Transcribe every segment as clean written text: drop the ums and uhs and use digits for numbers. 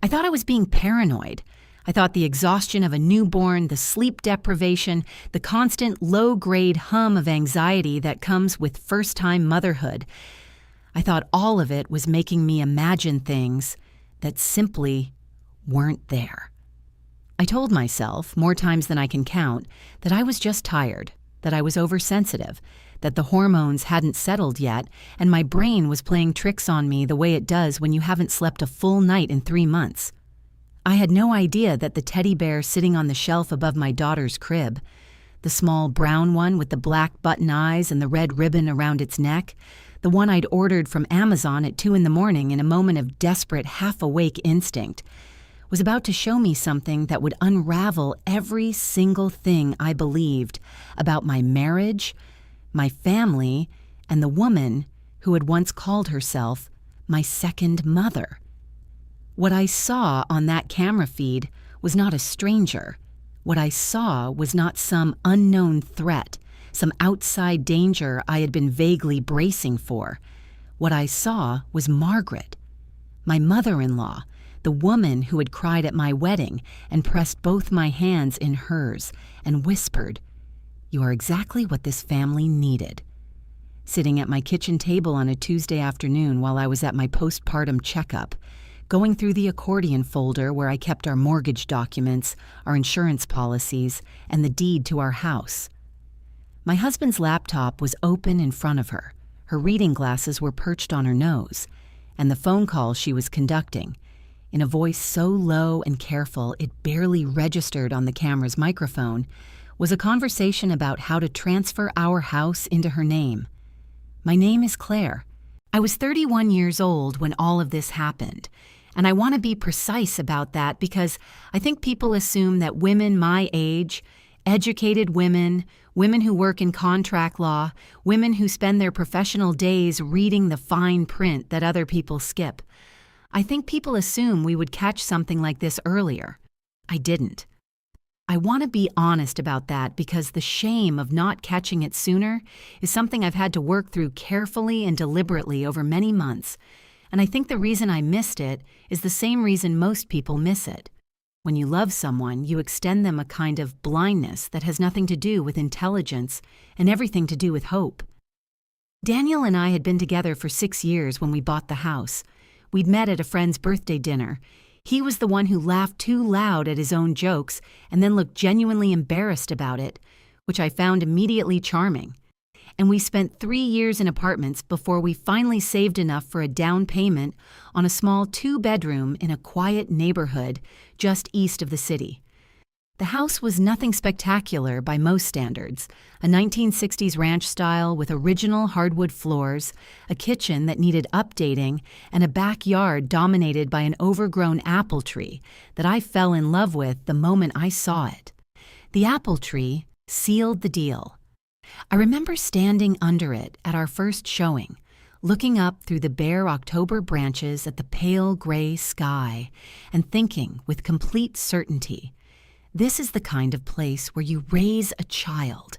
I thought I was being paranoid. I thought the exhaustion of a newborn, the sleep deprivation, the constant low-grade hum of anxiety that comes with first-time motherhood, I thought all of it was making me imagine things that simply weren't there. I told myself, more times than I can count, that I was just tired, that I was oversensitive, that the hormones hadn't settled yet, and my brain was playing tricks on me the way it does when you haven't slept a full night in 3 months. I had no idea that the teddy bear sitting on the shelf above my daughter's crib, the small brown one with the black button eyes and the red ribbon around its neck, the one I'd ordered from Amazon at 2 a.m. in a moment of desperate, half-awake instinct, was about to show me something that would unravel every single thing I believed about my marriage, my family, and the woman who had once called herself my second mother. What I saw on that camera feed was not a stranger. What I saw was not some unknown threat, some outside danger I had been vaguely bracing for. What I saw was Margaret, my mother-in-law, the woman who had cried at my wedding and pressed both my hands in hers and whispered, "You are exactly what this family needed." Sitting at my kitchen table on a Tuesday afternoon while I was at my postpartum checkup, going through the accordion folder where I kept our mortgage documents, our insurance policies, and the deed to our house. My husband's laptop was open in front of her. Her reading glasses were perched on her nose, and the phone call she was conducting, in a voice so low and careful it barely registered on the camera's microphone, was a conversation about how to transfer our house into her name. My name is Claire. I was 31 years old when all of this happened, and I want to be precise about that because I think people assume that women my age, educated women, women who work in contract law, women who spend their professional days reading the fine print that other people skip, I think people assume we would catch something like this earlier. I didn't. I want to be honest about that because the shame of not catching it sooner is something I've had to work through carefully and deliberately over many months, and I think the reason I missed it is the same reason most people miss it. When you love someone, you extend them a kind of blindness that has nothing to do with intelligence and everything to do with hope. Daniel and I had been together for 6 years when we bought the house. We'd met at a friend's birthday dinner. He was the one who laughed too loud at his own jokes and then looked genuinely embarrassed about it, which I found immediately charming. And we spent 3 years in apartments before we finally saved enough for a down payment on a small 2-bedroom in a quiet neighborhood just east of the city. The house was nothing spectacular by most standards, a 1960s ranch style with original hardwood floors, a kitchen that needed updating, and a backyard dominated by an overgrown apple tree that I fell in love with the moment I saw it. The apple tree sealed the deal. I remember standing under it at our first showing, looking up through the bare October branches at the pale gray sky, and thinking with complete certainty, this is the kind of place where you raise a child.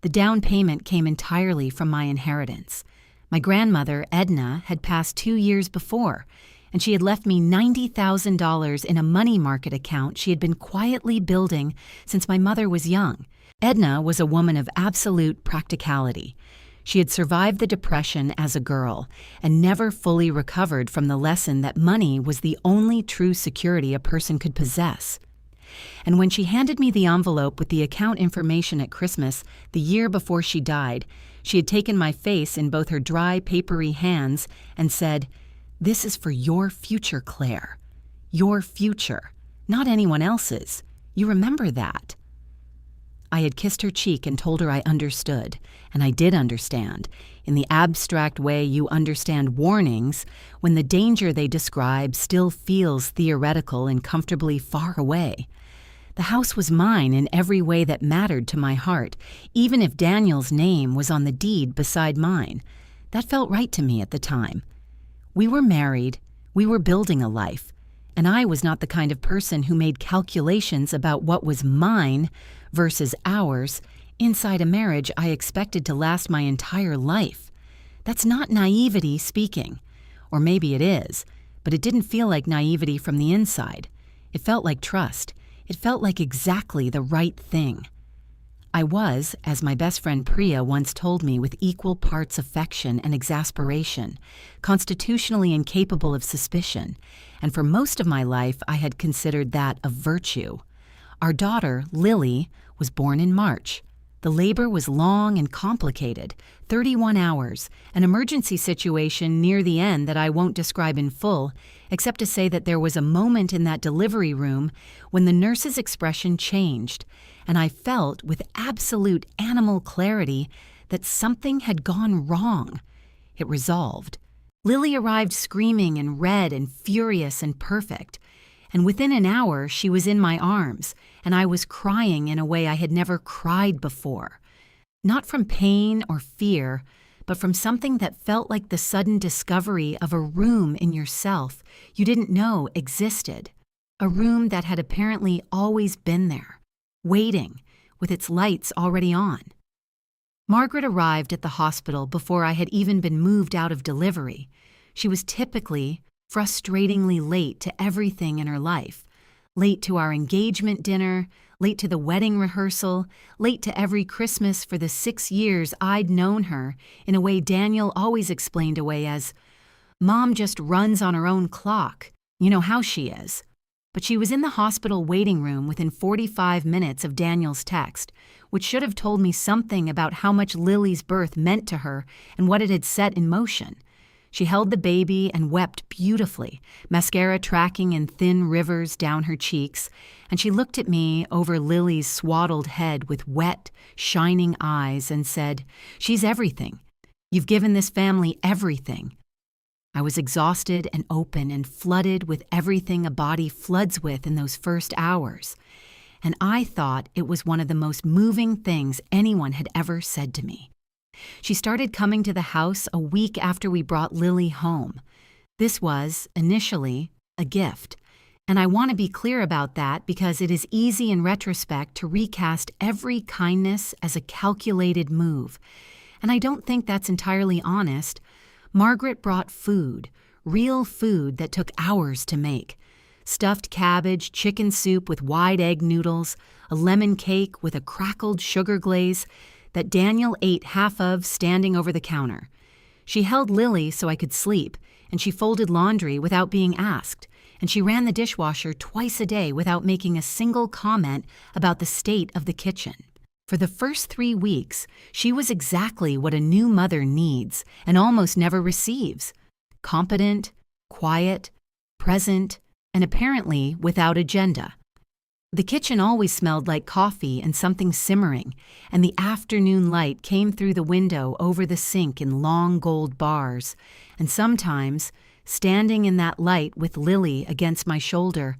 The down payment came entirely from my inheritance. My grandmother, Edna, had passed 2 years before, and she had left me $90,000 in a money market account she had been quietly building since my mother was young. Edna was a woman of absolute practicality. She had survived the Depression as a girl and never fully recovered from the lesson that money was the only true security a person could possess. And when she handed me the envelope with the account information at Christmas, the year before she died, she had taken my face in both her dry, papery hands and said, "This is for your future, Claire. Your future, not anyone else's. You remember that." I had kissed her cheek and told her I understood, and I did understand, in the abstract way you understand warnings when the danger they describe still feels theoretical and comfortably far away. The house was mine in every way that mattered to my heart, even if Daniel's name was on the deed beside mine. That felt right to me at the time. We were married, we were building a life, and I was not the kind of person who made calculations about what was mine versus ours inside a marriage I expected to last my entire life. That's not naivety speaking, or maybe it is, But it didn't feel like naivety from the inside. It felt like trust. It felt like exactly the right thing. I was, as my best friend Priya once told me with equal parts affection and exasperation, constitutionally incapable of suspicion, and for most of my life I had considered that a virtue. Our daughter, Lily, was born in March. The labor was long and complicated, 31 hours, an emergency situation near the end that I won't describe in full, except to say that there was a moment in that delivery room when the nurse's expression changed, and I felt with absolute animal clarity that something had gone wrong. It resolved. Lily arrived screaming and red and furious and perfect, and within an hour she was in my arms, and I was crying in a way I had never cried before. Not from pain or fear, but from something that felt like the sudden discovery of a room in yourself you didn't know existed. A room that had apparently always been there, waiting, with its lights already on. Margaret arrived at the hospital before I had even been moved out of delivery. She was typically, frustratingly late to everything in her life. Late to our engagement dinner, late to the wedding rehearsal, late to every Christmas for the 6 years I'd known her in a way Daniel always explained away as, "Mom just runs on her own clock. You know how she is." But she was in the hospital waiting room within 45 minutes of Daniel's text, which should have told me something about how much Lily's birth meant to her and what it had set in motion. She held the baby and wept beautifully, mascara tracking in thin rivers down her cheeks, and she looked at me over Lily's swaddled head with wet, shining eyes and said, "She's everything. You've given this family everything." I was exhausted and open and flooded with everything a body floods with in those first hours, and I thought it was one of the most moving things anyone had ever said to me. She started coming to the house a week after we brought Lily home. This was, initially, a gift, and I want to be clear about that because it is easy in retrospect to recast every kindness as a calculated move, and I don't think that's entirely honest. Margaret brought food, real food that took hours to make. Stuffed cabbage, chicken soup with wide egg noodles, a lemon cake with a crackled sugar glaze that Daniel ate half of standing over the counter. She held Lily so I could sleep, and she folded laundry without being asked, and she ran the dishwasher twice a day without making a single comment about the state of the kitchen. For the first 3 weeks, she was exactly what a new mother needs and almost never receives: competent, quiet, present, and apparently without agenda. The kitchen always smelled like coffee and something simmering, and the afternoon light came through the window over the sink in long gold bars, and sometimes, standing in that light with Lily against my shoulder,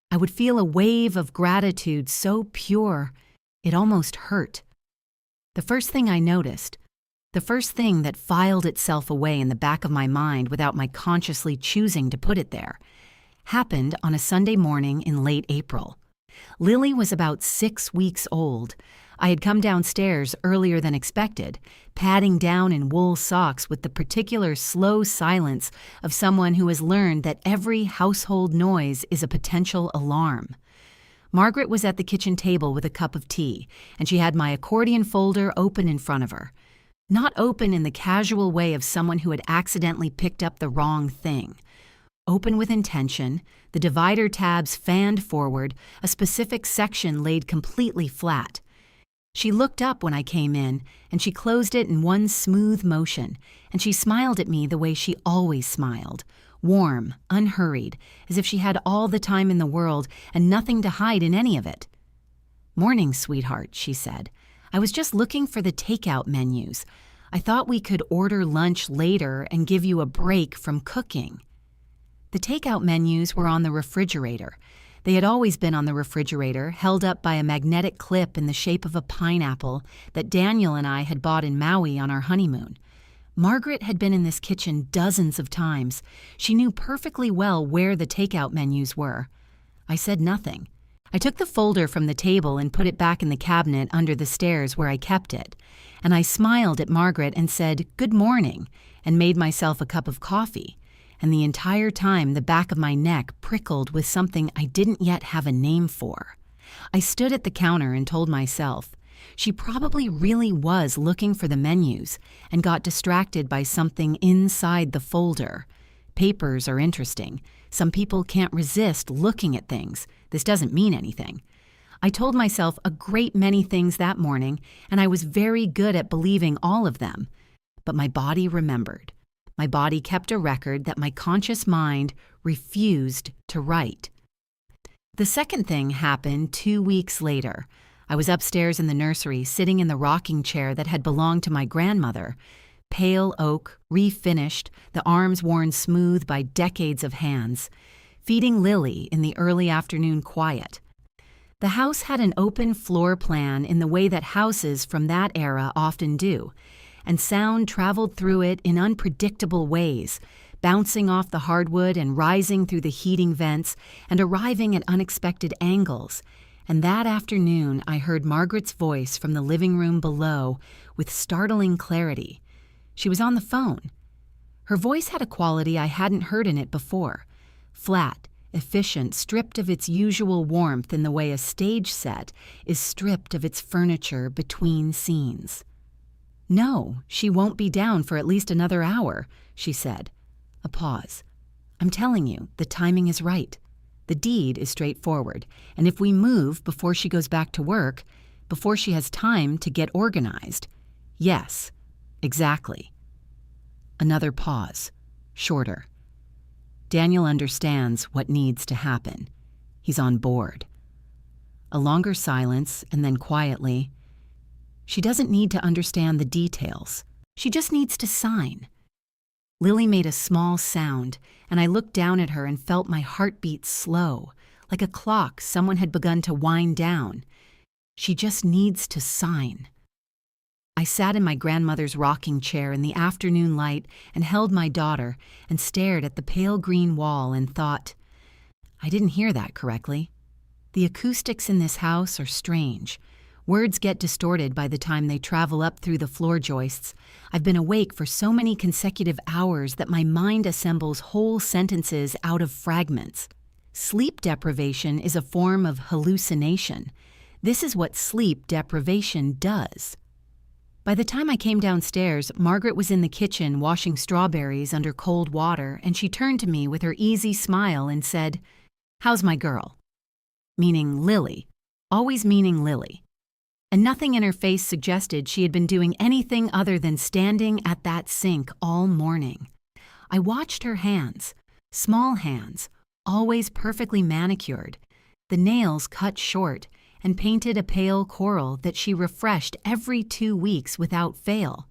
I would feel a wave of gratitude so pure it almost hurt. The first thing I noticed, the first thing that filed itself away in the back of my mind without my consciously choosing to put it there, happened on a Sunday morning in late April. Lily was about 6 weeks old. I had come downstairs earlier than expected, padding down in wool socks with the particular slow silence of someone who has learned that every household noise is a potential alarm. Margaret was at the kitchen table with a cup of tea, and she had my accordion folder open in front of her. Not open in the casual way of someone who had accidentally picked up the wrong thing. Open with intention, the divider tabs fanned forward, a specific section laid completely flat. She looked up when I came in, and she closed it in one smooth motion, and she smiled at me the way she always smiled, warm, unhurried, as if she had all the time in the world and nothing to hide in any of it. "Morning, sweetheart," she said. "I was just looking for the takeout menus. I thought we could order lunch later and give you a break from cooking." The takeout menus were on the refrigerator. They had always been on the refrigerator, held up by a magnetic clip in the shape of a pineapple that Daniel and I had bought in Maui on our honeymoon. Margaret had been in this kitchen dozens of times. She knew perfectly well where the takeout menus were. I said nothing. I took the folder from the table and put it back in the cabinet under the stairs where I kept it, and I smiled at Margaret and said, "Good morning," and made myself a cup of coffee. and the entire time the back of my neck prickled with something I didn't yet have a name for. I stood at the counter and told myself, she probably really was looking for the menus and got distracted by something inside the folder. Papers are interesting. Some people can't resist looking at things. This doesn't mean anything. I told myself a great many things that morning, and I was very good at believing all of them. But my body remembered. My body kept a record that my conscious mind refused to write. The second thing happened 2 weeks later. I was upstairs in the nursery, sitting in the rocking chair that had belonged to my grandmother. Pale oak, refinished, the arms worn smooth by decades of hands, feeding Lily in the early afternoon quiet. The house had an open floor plan in the way that houses from that era often do, and sound traveled through it in unpredictable ways, bouncing off the hardwood and rising through the heating vents and arriving at unexpected angles. And that afternoon I heard Margaret's voice from the living room below with startling clarity. She was on the phone. Her voice had a quality I hadn't heard in it before. Flat, efficient, stripped of its usual warmth in the way a stage set is stripped of its furniture between scenes. "No, she won't be down for at least another hour," she said. A pause. "I'm telling you, the timing is right. The deed is straightforward, and if we move before she goes back to work, before she has time to get organized, yes, exactly." Another pause, shorter. Daniel understands what needs to happen. He's on board. A longer silence, and then quietly, "She doesn't need to understand the details. She just needs to sign." Lily made a small sound, and I looked down at her and felt my heartbeat slow, like a clock someone had begun to wind down. She just needs to sign. I sat in my grandmother's rocking chair in the afternoon light and held my daughter and stared at the pale green wall and thought, I didn't hear that correctly. The acoustics in this house are strange. Words get distorted by the time they travel up through the floor joists. I've been awake for so many consecutive hours that my mind assembles whole sentences out of fragments. Sleep deprivation is a form of hallucination. This is what sleep deprivation does. By the time I came downstairs, Margaret was in the kitchen washing strawberries under cold water, and she turned to me with her easy smile and said, "How's my girl?" Meaning Lily. Always meaning Lily. And nothing in her face suggested she had been doing anything other than standing at that sink all morning. I watched her hands, small hands, always perfectly manicured, the nails cut short, and painted a pale coral that she refreshed every 2 weeks without fail.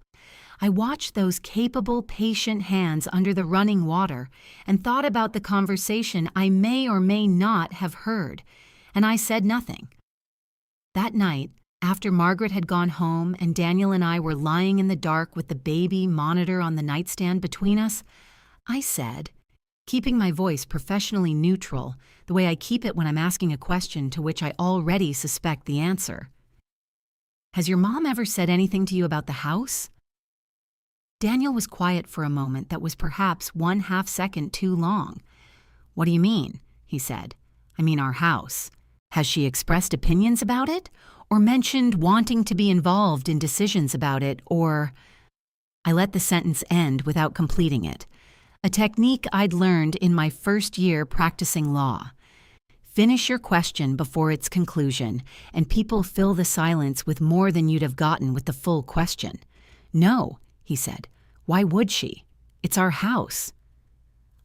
I watched those capable, patient hands under the running water and thought about the conversation I may or may not have heard, and I said nothing. That night, after Margaret had gone home and Daniel and I were lying in the dark with the baby monitor on the nightstand between us, I said, keeping my voice professionally neutral, the way I keep it when I'm asking a question to which I already suspect the answer, "Has your mom ever said anything to you about the house?" Daniel was quiet for a moment that was perhaps 1/2 second too long. "What do you mean?" he said. "I mean our house. Has she expressed opinions about it? Or mentioned wanting to be involved in decisions about it, or—" I let the sentence end without completing it. A technique I'd learned in my first year practicing law. Finish your question before its conclusion, and people fill the silence with more than you'd have gotten with the full question. "No," he said. "Why would she? It's our house."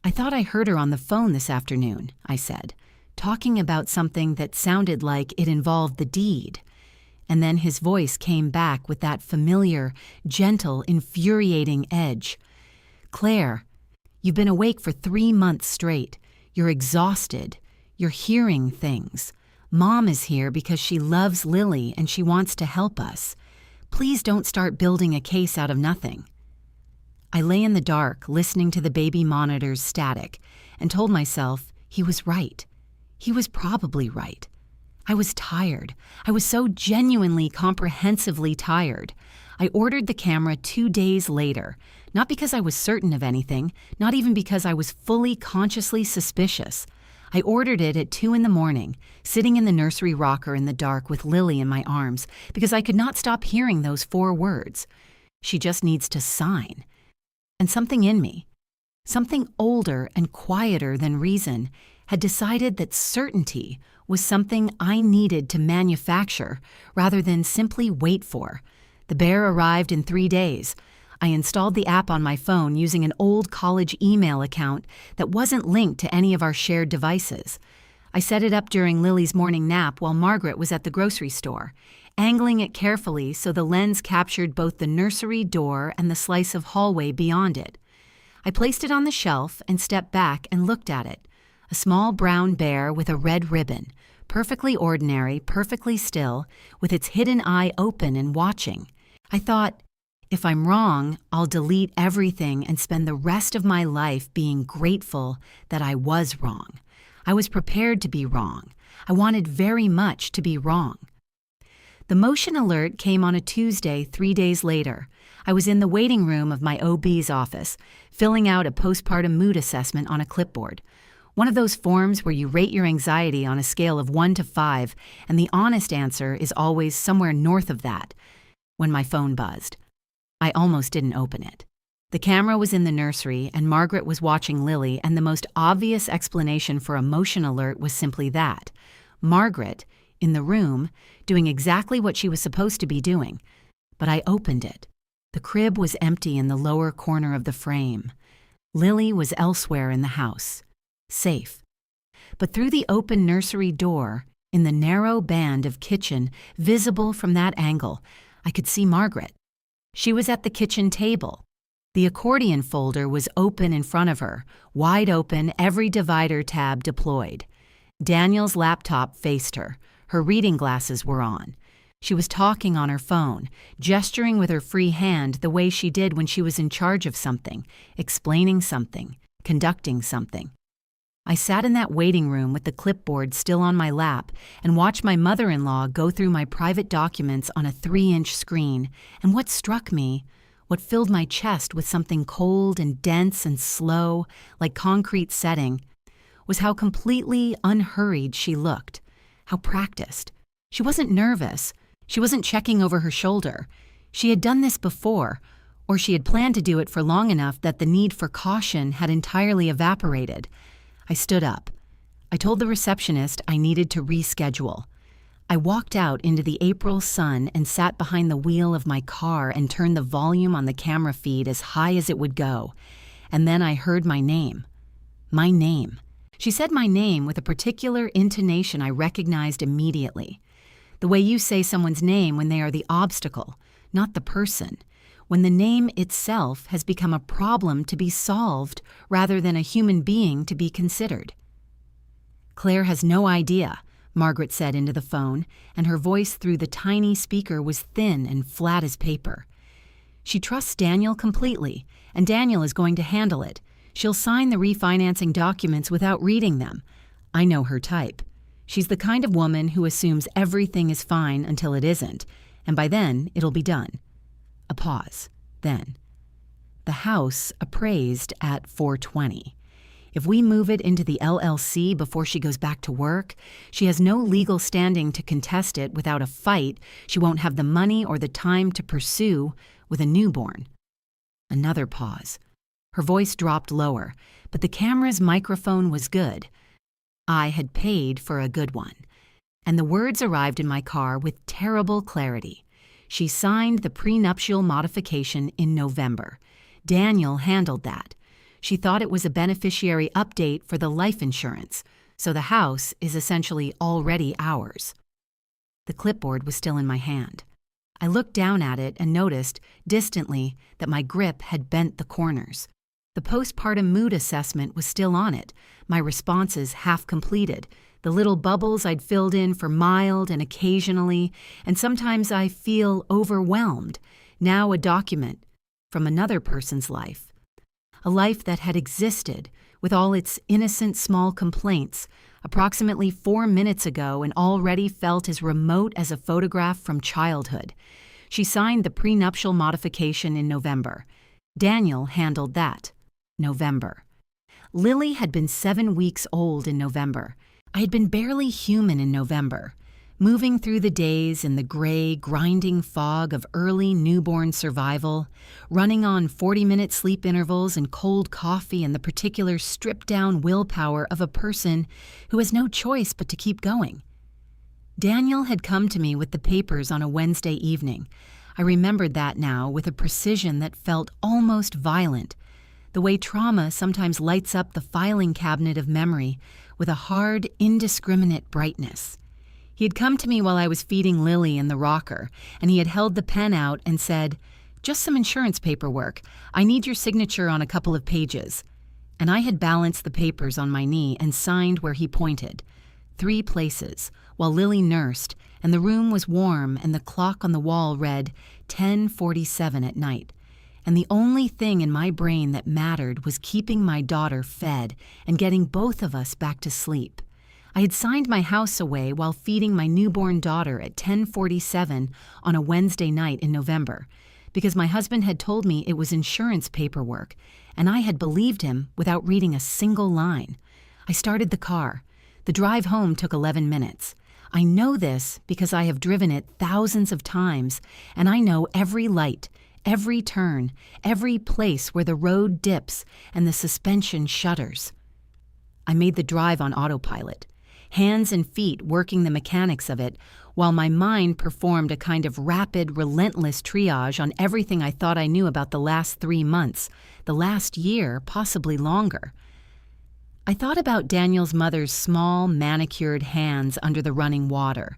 "I thought I heard her on the phone this afternoon," I said, talking about something that sounded like it involved the deed. And then his voice came back with that familiar, gentle, infuriating edge. "Claire, you've been awake for 3 months straight. You're exhausted. You're hearing things. Mom is here because she loves Lily and she wants to help us. Please don't start building a case out of nothing." I lay in the dark, listening to the baby monitor's static, and told myself he was right. He was probably right. I was tired. I was so genuinely, comprehensively tired. I ordered the camera 2 days later, not because I was certain of anything, not even because I was fully consciously suspicious. I ordered it at 2 in the morning, sitting in the nursery rocker in the dark with Lily in my arms, because I could not stop hearing those 4 words. She just needs to sign. And something in me, something older and quieter than reason, had decided that certainty was something I needed to manufacture rather than simply wait for. The bear arrived in 3 days. I installed the app on my phone using an old college email account that wasn't linked to any of our shared devices. I set it up during Lily's morning nap while Margaret was at the grocery store, angling it carefully so the lens captured both the nursery door and the slice of hallway beyond it. I placed it on the shelf and stepped back and looked at it. A small brown bear with a red ribbon, perfectly ordinary, perfectly still, with its hidden eye open and watching. I thought, if I'm wrong, I'll delete everything and spend the rest of my life being grateful that I was wrong. I was prepared to be wrong. I wanted very much to be wrong. The motion alert came on a Tuesday 3 days later. I was in the waiting room of my OB's office, filling out a postpartum mood assessment on a clipboard. One of those forms where you rate your anxiety on a scale of 1 to 5, and the honest answer is always somewhere north of that. When my phone buzzed, I almost didn't open it. The camera was in the nursery, and Margaret was watching Lily, and the most obvious explanation for a motion alert was simply that. Margaret, in the room, doing exactly what she was supposed to be doing. But I opened it. The crib was empty in the lower corner of the frame. Lily was elsewhere in the house. Safe. But through the open nursery door, in the narrow band of kitchen visible from that angle, I could see Margaret. She was at the kitchen table. The accordion folder was open in front of her, wide open, every divider tab deployed. Daniel's laptop faced her. Her reading glasses were on. She was talking on her phone, gesturing with her free hand the way she did when she was in charge of something, explaining something, conducting something. I sat in that waiting room with the clipboard still on my lap and watched my mother-in-law go through my private documents on a 3-inch screen, and what struck me, what filled my chest with something cold and dense and slow, like concrete setting, was how completely unhurried she looked, how practiced. She wasn't nervous. She wasn't checking over her shoulder. She had done this before, or she had planned to do it for long enough that the need for caution had entirely evaporated. I stood up. I told the receptionist I needed to reschedule. I walked out into the April sun and sat behind the wheel of my car and turned the volume on the camera feed as high as it would go. And then I heard my name. My name. She said my name with a particular intonation I recognized immediately. The way you say someone's name when they are the obstacle, not the person. When the name itself has become a problem to be solved rather than a human being to be considered. Claire has no idea, Margaret said into the phone, and her voice through the tiny speaker was thin and flat as paper. She trusts Daniel completely, and Daniel is going to handle it. She'll sign the refinancing documents without reading them. I know her type. She's the kind of woman who assumes everything is fine until it isn't, and by then it'll be done. A pause. Then. The house appraised at $420. If we move it into the LLC before she goes back to work, she has no legal standing to contest it without a fight she won't have the money or the time to pursue with a newborn. Another pause. Her voice dropped lower, but the camera's microphone was good. I had paid for a good one. And the words arrived in my car with terrible clarity. She signed the prenuptial modification in November. Daniel handled that. She thought it was a beneficiary update for the life insurance, so the house is essentially already ours. The clipboard was still in my hand. I looked down at it and noticed, distantly, that my grip had bent the corners. The postpartum mood assessment was still on it, my responses half completed, the little bubbles I'd filled in for mild and occasionally, and sometimes I feel overwhelmed, now a document from another person's life. A life that had existed, with all its innocent small complaints, approximately 4 minutes ago, and already felt as remote as a photograph from childhood. She signed the prenuptial modification in November. Daniel handled that. November. Lily had been 7 weeks old in November. I had been barely human in November, moving through the days in the gray, grinding fog of early newborn survival, running on 40-minute sleep intervals and cold coffee and the particular stripped-down willpower of a person who has no choice but to keep going. Daniel had come to me with the papers on a Wednesday evening. I remembered that now with a precision that felt almost violent, the way trauma sometimes lights up the filing cabinet of memory with a hard, indiscriminate brightness. He had come to me while I was feeding Lily in the rocker, and he had held the pen out and said, "Just some insurance paperwork. I need your signature on a couple of pages." And I had balanced the papers on my knee and signed where he pointed. 3 places, while Lily nursed, and the room was warm and the clock on the wall read 10:47 at night. And the only thing in my brain that mattered was keeping my daughter fed and getting both of us back to sleep. I had signed my house away while feeding my newborn daughter at 10:47 on a Wednesday night in November, because my husband had told me it was insurance paperwork, and I had believed him without reading a single line. I started the car. The drive home took 11 minutes. I know this because I have driven it thousands of times, and I know every light, every turn, every place where the road dips and the suspension shudders. I made the drive on autopilot, hands and feet working the mechanics of it, while my mind performed a kind of rapid, relentless triage on everything I thought I knew about the last 3 months, the last year, possibly longer. I thought about Daniel's mother's small, manicured hands under the running water.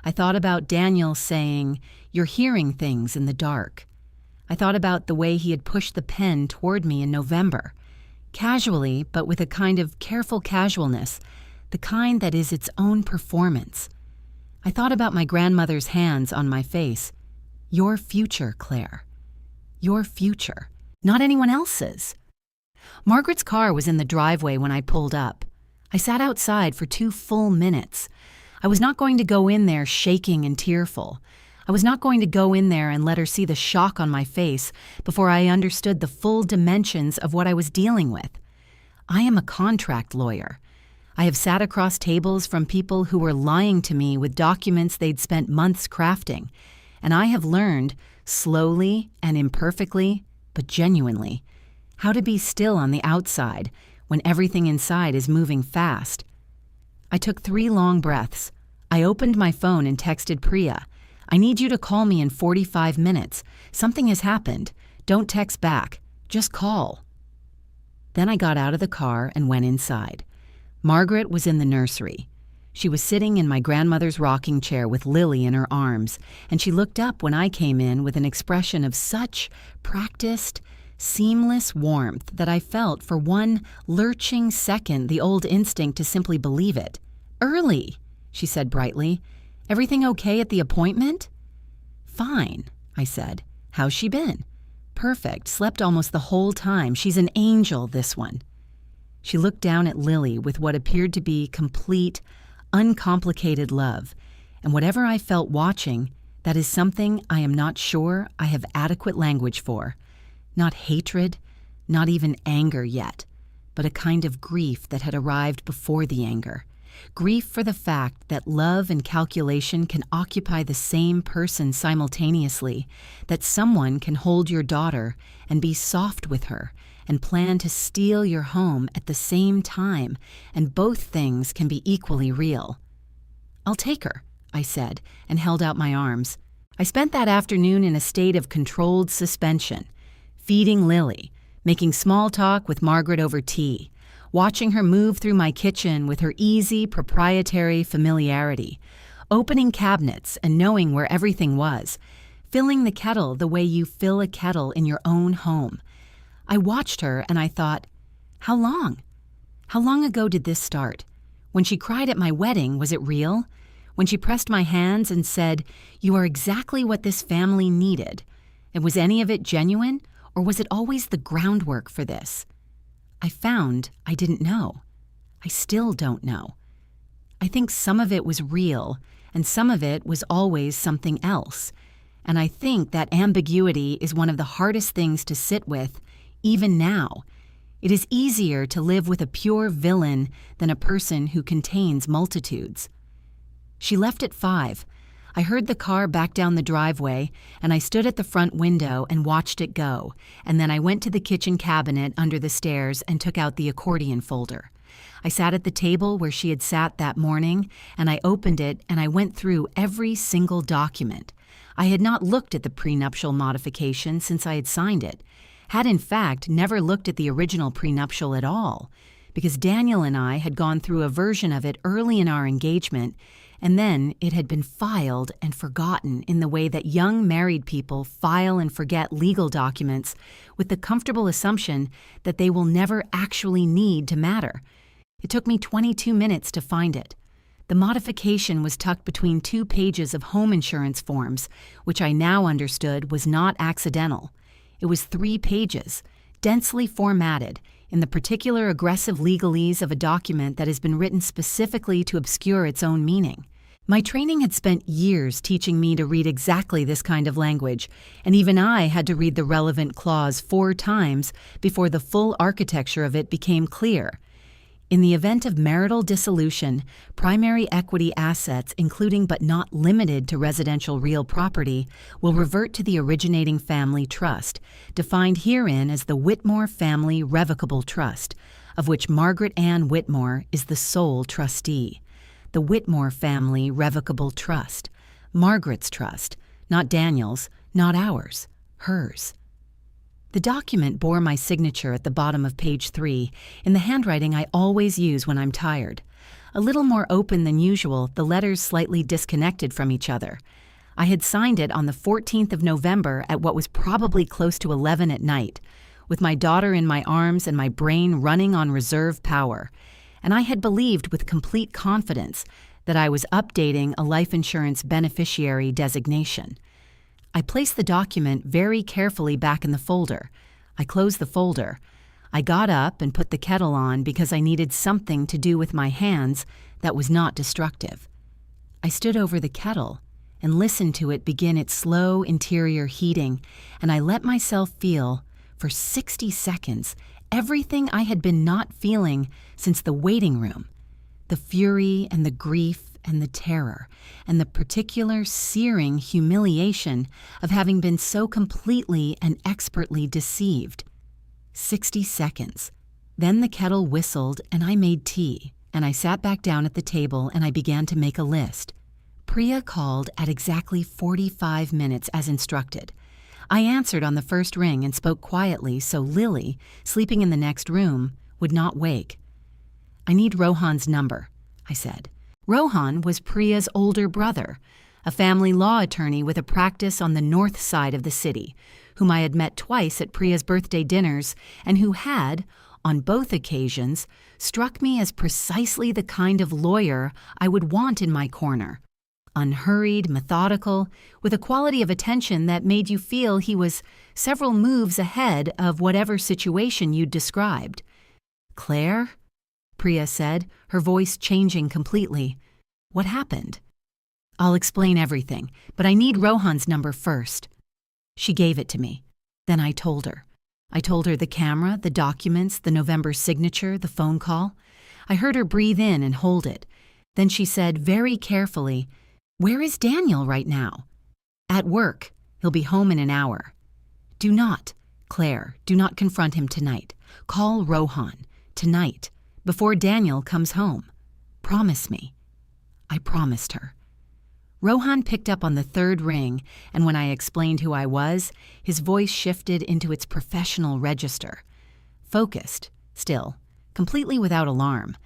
I thought about Daniel saying, "You're hearing things in the dark." I thought about the way he had pushed the pen toward me in November, casually, but with a kind of careful casualness, the kind that is its own performance. I thought about my grandmother's hands on my face. "Your future, Claire. Your future, not anyone else's." Margaret's car was in the driveway when I pulled up. I sat outside for 2 full minutes. I was not going to go in there shaking and tearful. I was not going to go in there and let her see the shock on my face before I understood the full dimensions of what I was dealing with. I am a contract lawyer. I have sat across tables from people who were lying to me with documents they'd spent months crafting, and I have learned, slowly and imperfectly, but genuinely, how to be still on the outside when everything inside is moving fast. I took 3 long breaths. I opened my phone and texted Priya, "I need you to call me in 45 minutes. Something has happened. Don't text back. Just call." Then I got out of the car and went inside. Margaret was in the nursery. She was sitting in my grandmother's rocking chair with Lily in her arms, and she looked up when I came in with an expression of such practiced, seamless warmth that I felt for one lurching second the old instinct to simply believe it. "Early," she said brightly. "Everything okay at the appointment?" "Fine," I said. "How's she been?" "Perfect. Slept almost the whole time. She's an angel, this one." She looked down at Lily with what appeared to be complete, uncomplicated love, and whatever I felt watching, that is something I am not sure I have adequate language for. Not hatred, not even anger yet, but a kind of grief that had arrived before the anger. Grief for the fact that love and calculation can occupy the same person simultaneously, that someone can hold your daughter and be soft with her and plan to steal your home at the same time, and both things can be equally real. "I'll take her," I said, and held out my arms. I spent that afternoon in a state of controlled suspension, feeding Lily, making small talk with Margaret over tea, watching her move through my kitchen with her easy, proprietary familiarity, opening cabinets and knowing where everything was, filling the kettle the way you fill a kettle in your own home. I watched her and I thought, how long? How long ago did this start? When she cried at my wedding, was it real? When she pressed my hands and said, "You are exactly what this family needed," and was any of it genuine, or was it always the groundwork for this? I found I didn't know. I still don't know. I think some of it was real, and some of it was always something else. And I think that ambiguity is one of the hardest things to sit with, even now. It is easier to live with a pure villain than a person who contains multitudes. She left at 5. I heard the car back down the driveway, and I stood at the front window and watched it go, and then I went to the kitchen cabinet under the stairs and took out the accordion folder. I sat at the table where she had sat that morning, and I opened it and I went through every single document. I had not looked at the prenuptial modification since I had signed it, had in fact never looked at the original prenuptial at all, because Daniel and I had gone through a version of it early in our engagement, and then it had been filed and forgotten in the way that young married people file and forget legal documents with the comfortable assumption that they will never actually need to matter. It took me 22 minutes to find it. The modification was tucked between 2 pages of home insurance forms, which I now understood was not accidental. It was 3 pages, densely formatted, in the particular aggressive legalese of a document that has been written specifically to obscure its own meaning. My training had spent years teaching me to read exactly this kind of language, and even I had to read the relevant clause 4 times before the full architecture of it became clear. In the event of marital dissolution, primary equity assets, including but not limited to residential real property, will revert to the originating family trust, defined herein as the Whitmore Family Revocable Trust, of which Margaret Ann Whitmore is the sole trustee. The Whitmore Family Revocable Trust. Margaret's trust, not Daniel's, not ours, hers. The document bore my signature at the bottom of page 3, in the handwriting I always use when I'm tired. A little more open than usual, the letters slightly disconnected from each other. I had signed it on the 14th of November at what was probably close to 11 at night, with my daughter in my arms and my brain running on reserve power. And I had believed with complete confidence that I was updating a life insurance beneficiary designation. I placed the document very carefully back in the folder. I closed the folder. I got up and put the kettle on because I needed something to do with my hands that was not destructive. I stood over the kettle and listened to it begin its slow interior heating, and I let myself feel, for 60 seconds, everything I had been not feeling since the waiting room. The fury and the grief and the terror, and the particular searing humiliation of having been so completely and expertly deceived. 60 seconds. Then the kettle whistled and I made tea, and I sat back down at the table and I began to make a list. Priya called at exactly 45 minutes as instructed. I answered on the first ring and spoke quietly so Lily, sleeping in the next room, would not wake. "I need Rohan's number," I said. Rohan was Priya's older brother, a family law attorney with a practice on the north side of the city, whom I had met twice at Priya's birthday dinners and who had, on both occasions, struck me as precisely the kind of lawyer I would want in my corner. Unhurried, methodical, with a quality of attention that made you feel he was several moves ahead of whatever situation you'd described. "Claire?" Priya said, her voice changing completely. "What happened?" "I'll explain everything, but I need Rohan's number first." She gave it to me. Then I told her. I told her the camera, the documents, the November signature, the phone call. I heard her breathe in and hold it. Then she said very carefully, "Where is Daniel right now?" "At work. He'll be home in an hour." "Do not, Claire, do not confront him tonight. Call Rohan. Tonight. Before Daniel comes home. Promise me." I promised her. Rohan picked up on the 3rd ring, and when I explained who I was, his voice shifted into its professional register. Focused, still, completely without alarm.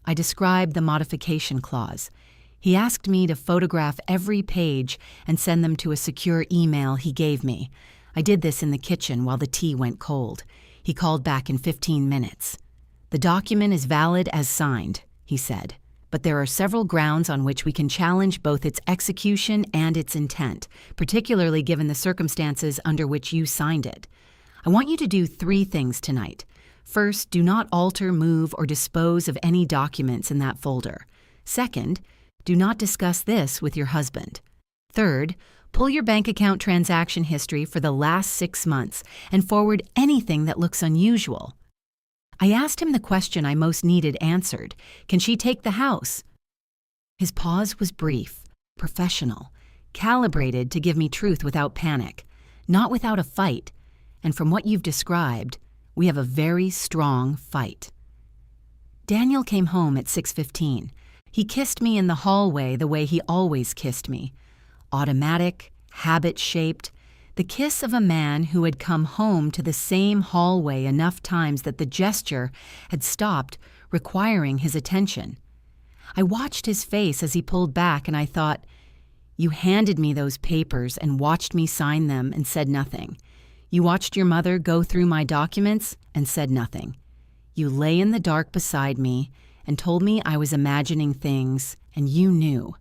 I described the modification clause. He asked me to photograph every page and send them to a secure email he gave me. I did this in the kitchen while the tea went cold. He called back in 15 minutes. "The document is valid as signed," he said, "but there are several grounds on which we can challenge both its execution and its intent, particularly given the circumstances under which you signed it. I want you to do 3 things tonight. First, do not alter, move, or dispose of any documents in that folder. Second, do not discuss this with your husband. Third, pull your bank account transaction history for the last 6 months and forward anything that looks unusual. I asked him the question I most needed answered. Can she take the house? His pause was brief, professional, calibrated to give me truth without panic, not without a fight. And from what you've described, we have a very strong fight. Daniel came home at 6:15. He kissed me in the hallway the way he always kissed me. Automatic, habit-shaped, the kiss of a man who had come home to the same hallway enough times that the gesture had stopped requiring his attention. I watched his face as he pulled back and I thought, you handed me those papers and watched me sign them and said nothing. You watched your mother go through my documents and said nothing. You lay in the dark beside me and told me I was imagining things, and you knew.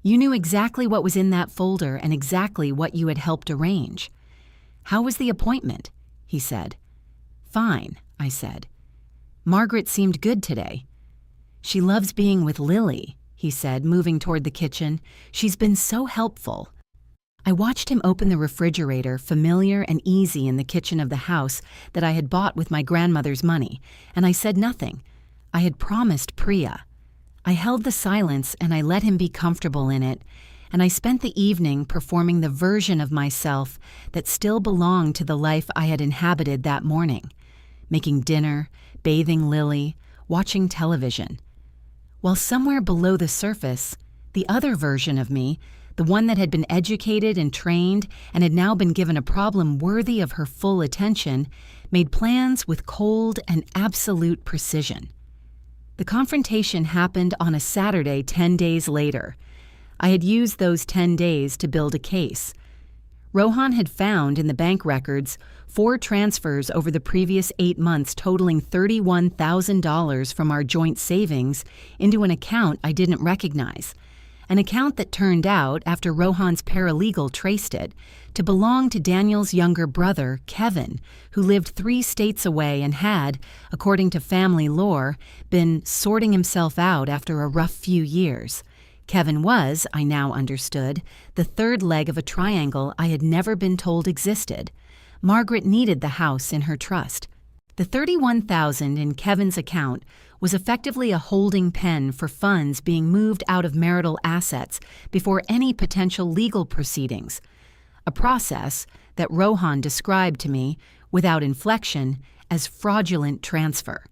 You knew exactly what was in that folder and exactly what you had helped arrange. How was the appointment? He said. Fine, I said. Margaret seemed good today. She loves being with Lily, he said, moving toward the kitchen. She's been so helpful. I watched him open the refrigerator, familiar and easy in the kitchen of the house that I had bought with my grandmother's money, and I said nothing. I had promised Priya. I held the silence and I let him be comfortable in it, and I spent the evening performing the version of myself that still belonged to the life I had inhabited that morning, making dinner, bathing Lily, watching television. While somewhere below the surface, the other version of me, the one that had been educated and trained and had now been given a problem worthy of her full attention, made plans with cold and absolute precision. The confrontation happened on a Saturday 10 days later. I had used those 10 days to build a case. Rohan had found in the bank records 4 transfers over the previous 8 months totaling $31,000 from our joint savings into an account I didn't recognize. An account that turned out, after Rohan's paralegal traced it, to belong to Daniel's younger brother, Kevin, who lived 3 states away and had, according to family lore, been sorting himself out after a rough few years. Kevin was, I now understood, the third leg of a triangle I had never been told existed. Margaret needed the house in her trust. The $31,000 in Kevin's account was effectively a holding pen for funds being moved out of marital assets before any potential legal proceedings, a process that Rohan described to me, without inflection, as fraudulent transfer.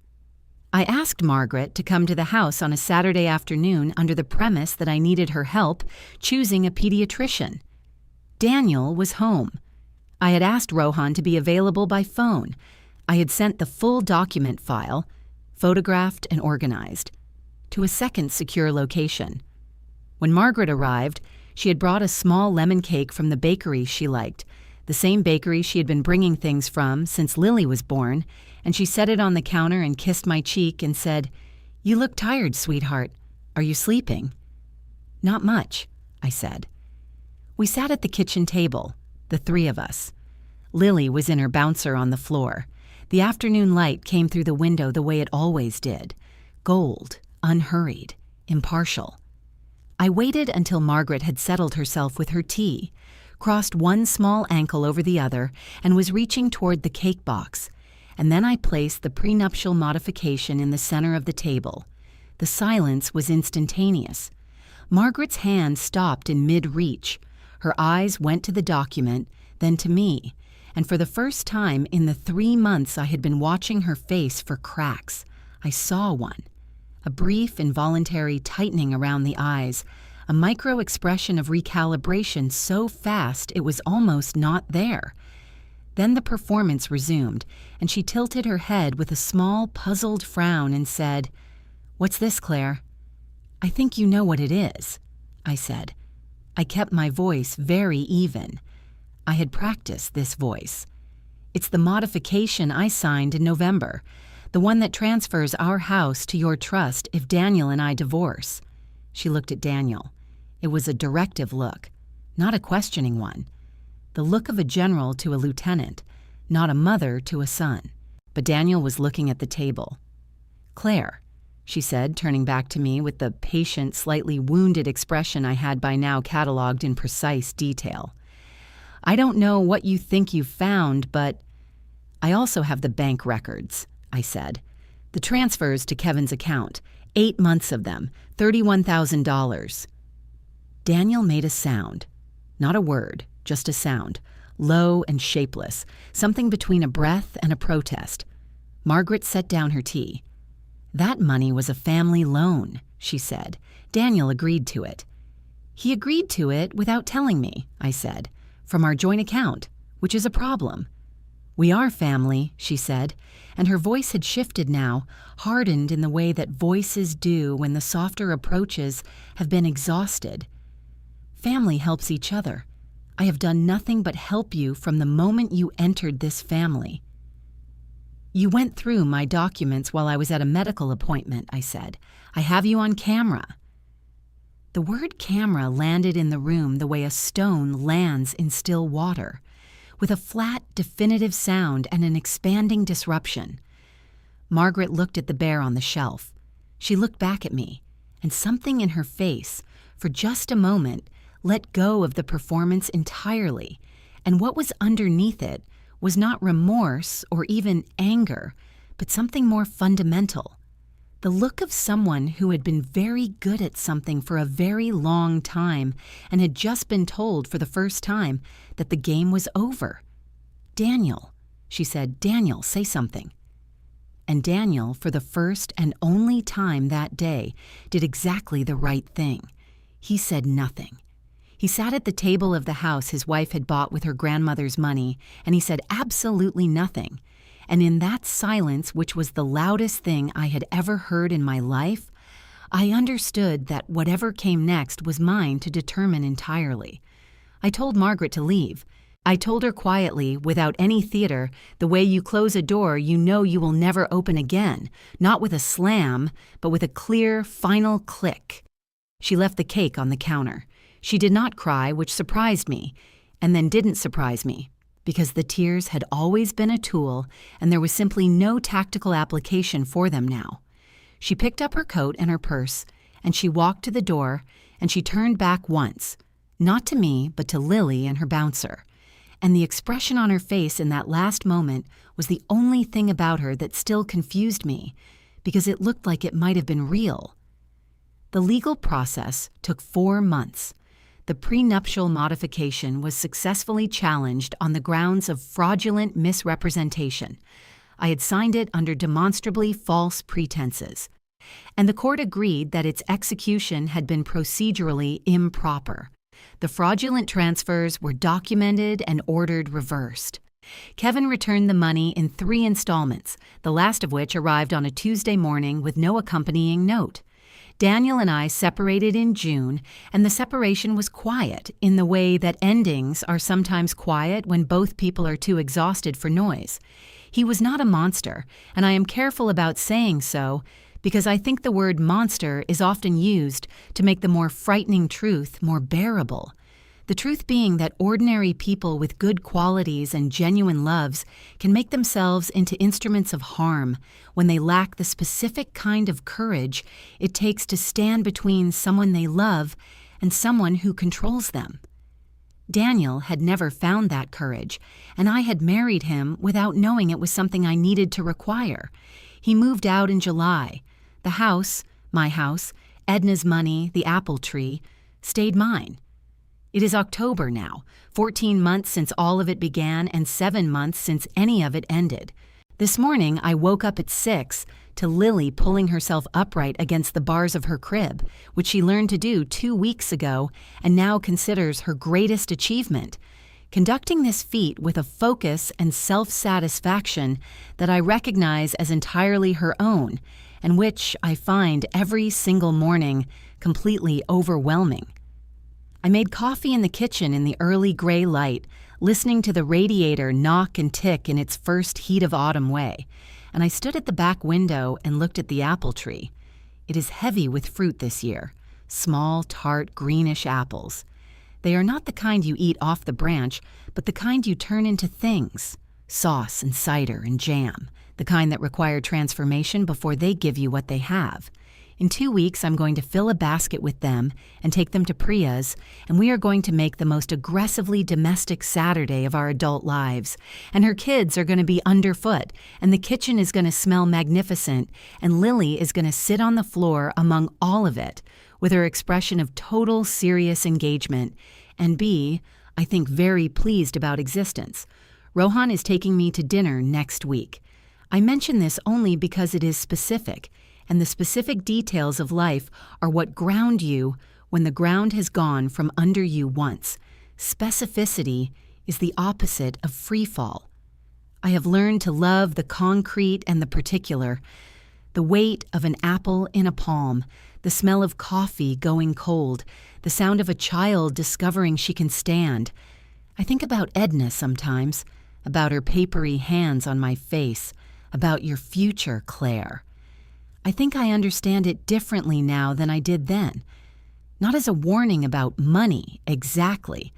I asked Margaret to come to the house on a Saturday afternoon under the premise that I needed her help choosing a pediatrician. Daniel was home. I had asked Rohan to be available by phone. I had sent the full document file, photographed and organized, to a second secure location. When Margaret arrived, she had brought a small lemon cake from the bakery she liked, the same bakery she had been bringing things from since Lily was born, and she set it on the counter and kissed my cheek and said, "You look tired, sweetheart. Are you sleeping?" "Not much," I said. We sat at the kitchen table, the 3 of us. Lily was in her bouncer on the floor. The afternoon light came through the window the way it always did, gold, unhurried, impartial. I waited until Margaret had settled herself with her tea, crossed one small ankle over the other, and was reaching toward the cake box, and then I placed the prenuptial modification in the center of the table. The silence was instantaneous. Margaret's hand stopped in mid-reach. Her eyes went to the document, then to me, and for the first time in the 3 months I had been watching her face for cracks, I saw one. A brief, involuntary tightening around the eyes, a micro-expression of recalibration so fast it was almost not there. Then the performance resumed, and she tilted her head with a small, puzzled frown and said, "What's this, Claire?" "I think you know what it is," I said. I kept my voice very even. I had practiced this voice. "It's the modification I signed in November, the one that transfers our house to your trust if Daniel and I divorce." She looked at Daniel. It was a directive look, not a questioning one. The look of a general to a lieutenant, not a mother to a son. But Daniel was looking at the table. "Claire, she said, turning back to me with the patient, slightly wounded expression I had by now cataloged in precise detail. I don't know what you think you found, but I also have the bank records, I said. The transfers to Kevin's account, 8 months of them, $31,000. Daniel made a sound. Not a word, just a sound, low and shapeless, something between a breath and a protest. Margaret set down her tea. That money was a family loan, she said. Daniel agreed to it. He agreed to it without telling me, I said, from our joint account, which is a problem. We are family, she said, and her voice had shifted now, hardened in the way that voices do when the softer approaches have been exhausted. Family helps each other. I have done nothing but help you from the moment you entered this family. You went through my documents while I was at a medical appointment, I said. I have you on camera. The word camera landed in the room the way a stone lands in still water, with a flat, definitive sound and an expanding disruption. Margaret looked at the bear on the shelf. She looked back at me, and something in her face, for just a moment, let go of the performance entirely, and what was underneath it was not remorse or even anger, but something more fundamental. The look of someone who had been very good at something for a very long time and had just been told for the first time that the game was over. Daniel, she said, Daniel, say something. And Daniel, for the first and only time that day, did exactly the right thing. He said nothing. He sat at the table of the house his wife had bought with her grandmother's money, and he said absolutely nothing. And in that silence, which was the loudest thing I had ever heard in my life, I understood that whatever came next was mine to determine entirely. I told Margaret to leave. I told her quietly, without any theater, the way you close a door you know you will never open again, not with a slam, but with a clear, final click. She left the cake on the counter. She did not cry, which surprised me, and then didn't surprise me, because the tears had always been a tool, and there was simply no tactical application for them now. She picked up her coat and her purse, and she walked to the door, and she turned back once, not to me, but to Lily and her bouncer. And the expression on her face in that last moment was the only thing about her that still confused me, because it looked like it might have been real. The legal process took 4 months. The prenuptial modification was successfully challenged on the grounds of fraudulent misrepresentation. I had signed it under demonstrably false pretenses, and the court agreed that its execution had been procedurally improper. The fraudulent transfers were documented and ordered reversed. Kevin returned the money in 3 installments, the last of which arrived on a Tuesday morning with no accompanying note. Daniel and I separated in June, and the separation was quiet in the way that endings are sometimes quiet when both people are too exhausted for noise. He was not a monster, and I am careful about saying so because I think the word monster is often used to make the more frightening truth more bearable. The truth being that ordinary people with good qualities and genuine loves can make themselves into instruments of harm when they lack the specific kind of courage it takes to stand between someone they love and someone who controls them. Daniel had never found that courage, and I had married him without knowing it was something I needed to require. He moved out in July. The house, my house, Edna's money, the apple tree, stayed mine. It is October now, 14 months since all of it began and 7 months since any of it ended. This morning I woke up at 6 to Lily pulling herself upright against the bars of her crib, which she learned to do 2 weeks ago and now considers her greatest achievement, conducting this feat with a focus and self-satisfaction that I recognize as entirely her own, and which I find every single morning completely overwhelming. I made coffee in the kitchen in the early gray light, listening to the radiator knock and tick in its first heat of autumn way, and I stood at the back window and looked at the apple tree. It is heavy with fruit this year, small, tart, greenish apples. They are not the kind you eat off the branch, but the kind you turn into things, sauce and cider and jam, the kind that require transformation before they give you what they have. In 2 weeks, I'm going to fill a basket with them and take them to Priya's, and we are going to make the most aggressively domestic Saturday of our adult lives. And her kids are going to be underfoot, and the kitchen is going to smell magnificent, and Lily is going to sit on the floor among all of it, with her expression of total serious engagement, and be, I think, very pleased about existence. Rohan is taking me to dinner next week. I mention this only because it is specific, and the specific details of life are what ground you when the ground has gone from under you once. Specificity is the opposite of free fall. I have learned to love the concrete and the particular, the weight of an apple in a palm, the smell of coffee going cold, the sound of a child discovering she can stand. I think about Edna sometimes, about her papery hands on my face, about your future, Claire. I think I understand it differently now than I did then. Not as a warning about money, exactly,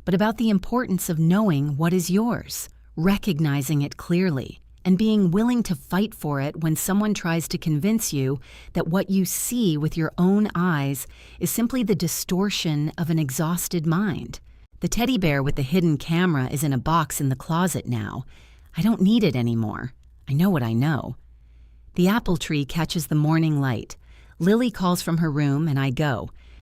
but about the importance of knowing what is yours, recognizing it clearly, and being willing to fight for it when someone tries to convince you that what you see with your own eyes is simply the distortion of an exhausted mind. The teddy bear with the hidden camera is in a box in the closet now. I don't need it anymore. I know what I know. The apple tree catches the morning light. Lily calls from her room and I go.